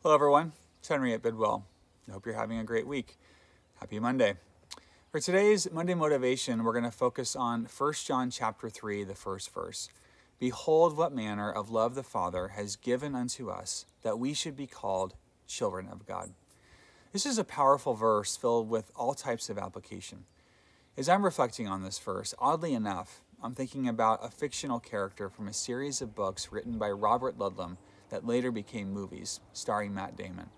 Hello everyone, it's Henry at Bidwell. I hope you're having a great week. Happy Monday. For today's Monday motivation, we're going to focus on 1 John chapter 3, the first verse. Behold, what manner of love the Father has given unto us, that we should be called children of God. This is a powerful verse filled with all types of application. As I'm reflecting on this verse, oddly enough, I'm thinking about a fictional character from a series of books written by Robert Ludlum that later became movies, starring Matt Damon.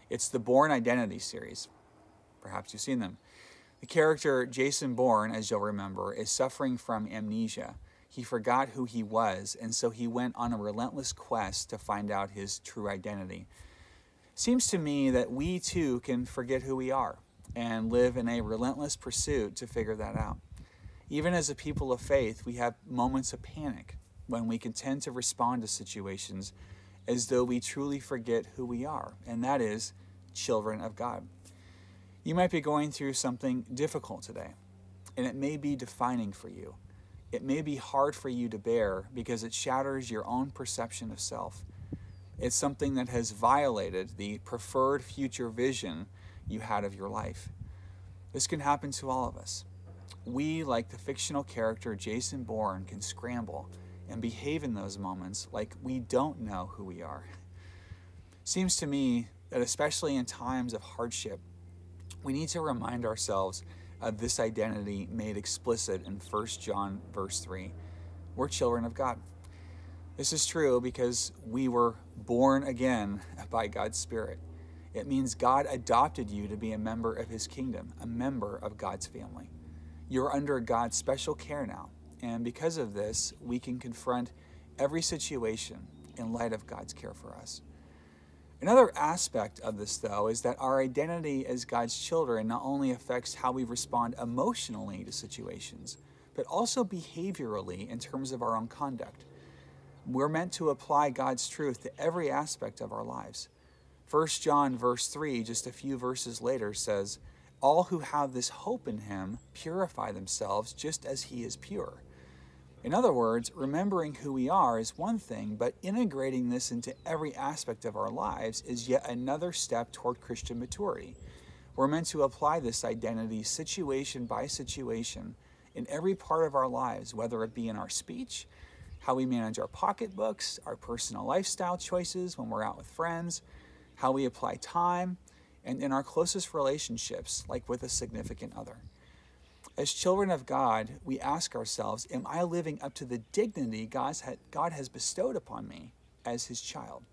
It's the Bourne Identity series. Perhaps you've seen them. The character Jason Bourne, as you'll remember, is suffering from amnesia. He forgot who he was, and so he went on a relentless quest to find out his true identity. Seems to me that we too can forget who we are and live in a relentless pursuit to figure that out. Even as a people of faith, we have moments of panic when we can tend to respond to situations as though we truly forget who we are, and that is children of God. You might be going through something difficult today, and it may be defining for you. It may be hard for you to bear because it shatters your own perception of self. It's something that has violated the preferred future vision you had of your life. This can happen to all of us. We, like the fictional character Jason Bourne, can scramble and behave in those moments like we don't know who we are. Seems to me that especially in times of hardship, we need to remind ourselves of this identity made explicit in 1 John verse 3. We're children of God. This is true because we were born again by God's Spirit. It means God adopted you to be a member of His kingdom, a member of God's family. You're under God's special care now. And because of this, we can confront every situation in light of God's care for us. Another aspect of this, though, is that our identity as God's children not only affects how we respond emotionally to situations, but also behaviorally in terms of our own conduct. We're meant to apply God's truth to every aspect of our lives. 1 John verse 3, just a few verses later, says, "All who have this hope in Him purify themselves just as He is pure." In other words, remembering who we are is one thing, but integrating this into every aspect of our lives is yet another step toward Christian maturity. We're meant to apply this identity situation by situation in every part of our lives, whether it be in our speech, how we manage our pocketbooks, our personal lifestyle choices when we're out with friends, how we apply time, and in our closest relationships, like with a significant other. As children of God, we ask ourselves, am I living up to the dignity God has bestowed upon me as His child?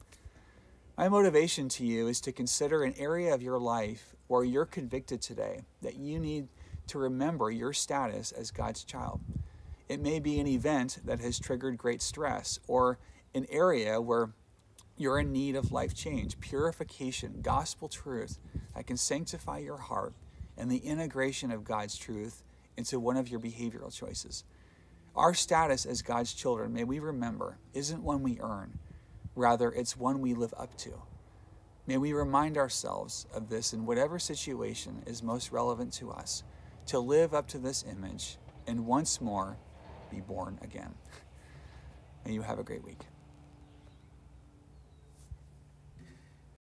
My motivation to you is to consider an area of your life where you're convicted today that you need to remember your status as God's child. It may be an event that has triggered great stress, or an area where you're in need of life change, purification, gospel truth that can sanctify your heart, and the integration of God's truth into one of your behavioral choices. Our status as God's children, may we remember, isn't one we earn. Rather, it's one we live up to. May we remind ourselves of this in whatever situation is most relevant to us, to live up to this image and once more be born again. May you have a great week.